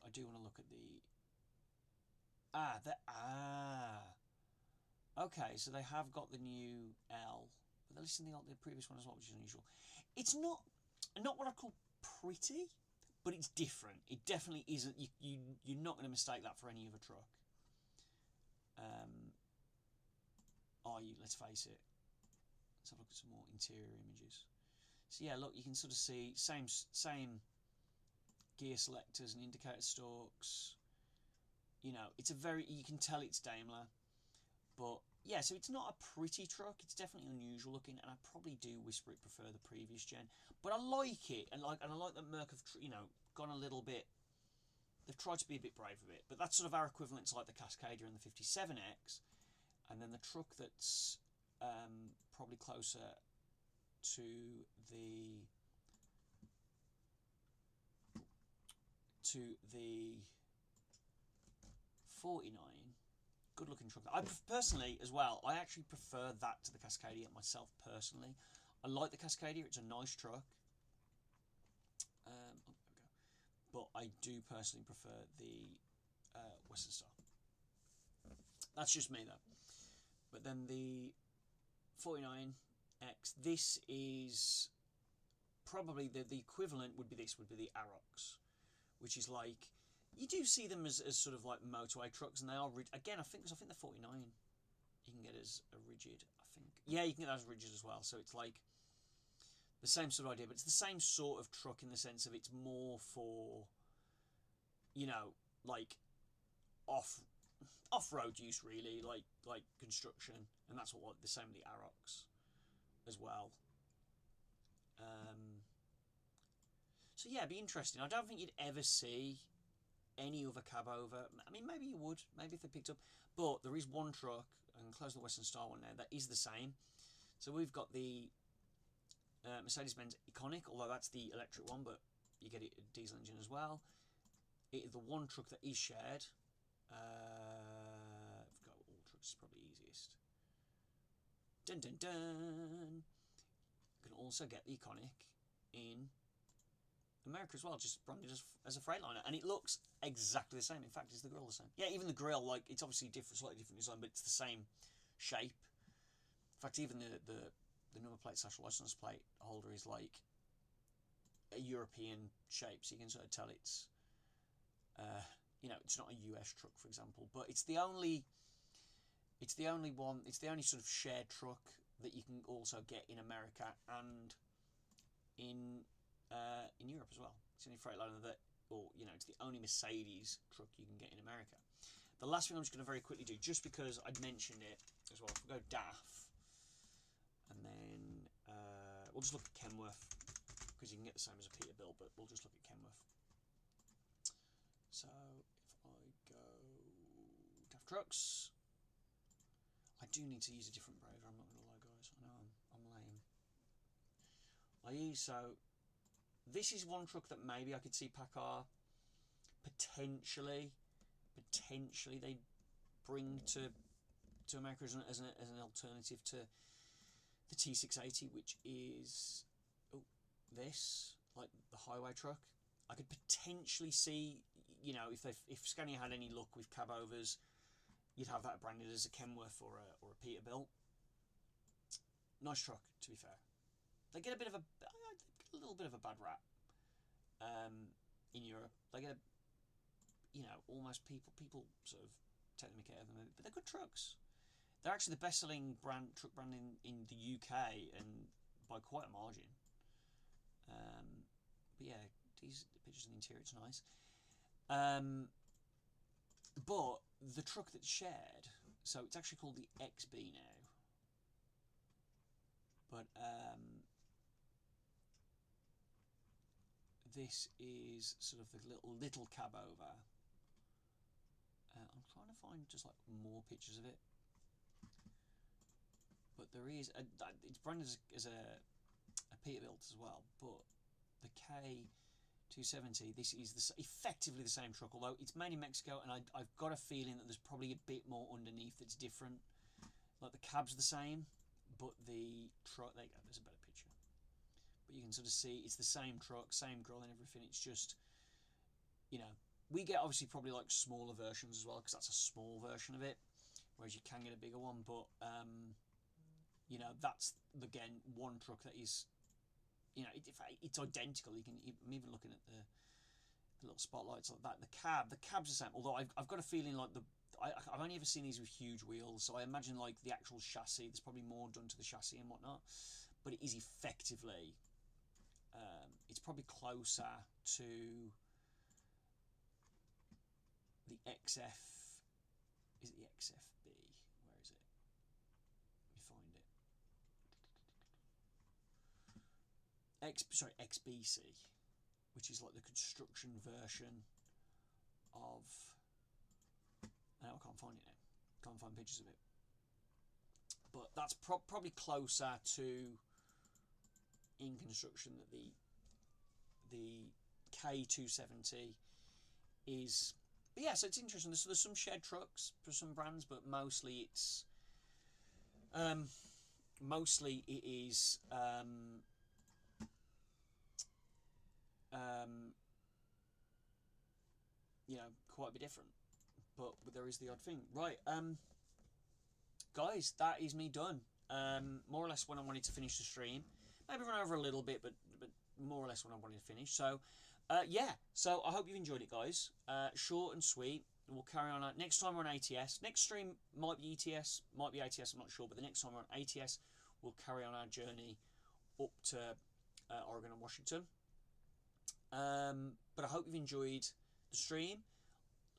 S1: I do want to look at the... Okay, so they have got the new L, but they're listing the previous one as well, which is unusual. It's not what I call pretty, but it's different. It definitely isn't. You're not going to mistake that for any other truck. Are you? Let's face it. Let's have a look at some more interior images. So yeah, look, you can sort of see same gear selectors and indicator stalks. You know, you can tell it's Daimler, but yeah, so it's not a pretty truck. It's definitely unusual looking, and I probably do whisper it prefer the previous gen, but I like it, and I like that Merc have gone a little bit. They've tried to be a bit brave with it, but that's sort of our equivalent to like the Cascadia and the 57X, and then the truck that's probably closer to the 49. Good looking truck. I personally as well, I actually prefer that to the Cascadia myself personally. I like the Cascadia, it's a nice truck. There we go. But I do personally prefer the Western Star. That's just me though. But then the 49X, this is probably the equivalent would be the Arocs, which is like, you do see them as sort of like motorway trucks, and they are again. I think the 49 you can get as a rigid. I think you can get that as rigid as well. So it's like the same sort of idea, but it's the same sort of truck in the sense of it's more for, like off-road use really, like construction, and that's what the same with the Arocs as well. So yeah, it'd be interesting. I don't think you'd ever see any other cab over. I mean, maybe you would, maybe if they picked up, but there is one truck, and close the Western Star one there, that is the same. So we've got the Mercedes-Benz Iconic, although that's the electric one, but you get it a diesel engine as well. It is the one truck that is shared. I've got all trucks, is probably easiest. Dun dun dun. You can also get the Iconic in America as well, just branded as a Freightliner, and it looks exactly the same. In fact, is the grille the same? Yeah, even the grille, like, it's obviously different, slightly different design, but it's the same shape. In fact, even the number plate / license plate holder is like a European shape, so you can sort of tell it's it's not a US truck, for example, but it's the only sort of shared truck that you can also get in America and in Europe as well. It's the only Freightliner that, it's the only Mercedes truck you can get in America. The last thing I'm just going to very quickly do, just because I'd mentioned it as well, if we go DAF, and then we'll just look at Kenworth, because you can get the same as a Peterbilt, but we'll just look at Kenworth. So if I go DAF Trucks, I do need to use a different browser, I'm not going to lie guys, I know I'm lame. So this is one truck that maybe I could see PACCAR potentially they bring to America as an alternative to the T680, which is this, like the highway truck. I could potentially see, if Scania had any luck with cab overs, you'd have that branded as a Kenworth or a Peterbilt. Nice truck, to be fair. They get a little bit of a bad rap in Europe. They get almost people sort of take the mickey out of them, but they're good trucks. They're actually the best-selling truck brand in the UK, and by quite a margin. But yeah, these pictures of the interior, it's nice. But the truck that's shared, so it's actually called the XB now. But this is sort of the little cab over. I'm trying to find just like more pictures of it. But there is it's branded as a Peterbilt as well. But the K270, this is effectively the same truck, although it's made in Mexico, and I've got a feeling that there's probably a bit more underneath that's different. Like the cab's the same, but the truck, there you go, there's a better picture. But you can sort of see it's the same truck, same grill and everything. It's just, we get obviously probably like smaller versions as well, because that's a small version of it, whereas you can get a bigger one. But that's again one truck that is, it's identical. I'm even looking at the little spotlights like that. The cab's the same. Although I've got a feeling like I've only ever seen these with huge wheels, so I imagine like the actual chassis, there's probably more done to the chassis and whatnot. But it is effectively, it's probably closer to the XF. Is it the XFB? Where is it? Let me find it. XBC, which is like the construction version of. No, I can't find it now. Can't find pictures of it. But that's probably closer to in construction that the K270 is. But yeah, so it's interesting. There's some shared trucks for some brands, but mostly it's mostly it is quite a bit different. But there is the odd thing, right? Guys, that is me done. More or less when I wanted to finish the stream. Maybe run over a little bit, but more or less when I wanted to finish. So, yeah. So I hope you've enjoyed it, guys. Short and sweet. We'll carry on. Next time we're on ATS. Next stream might be ETS, might be ATS. I'm not sure. But the next time we're on ATS, we'll carry on our journey up to Oregon and Washington. But I hope you've enjoyed the stream.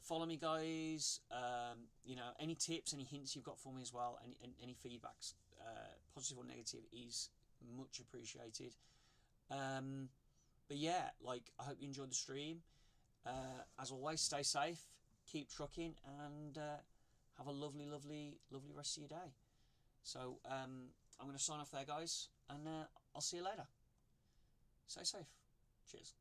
S1: Follow me, guys. Any tips, any hints you've got for me as well, any feedbacks, positive or negative, is much appreciated. But yeah, I hope you enjoyed the stream. As always, stay safe, keep trucking, and have a lovely, lovely, lovely rest of your day. So I'm going to sign off there, guys, and I'll see you later. Stay safe. Cheers.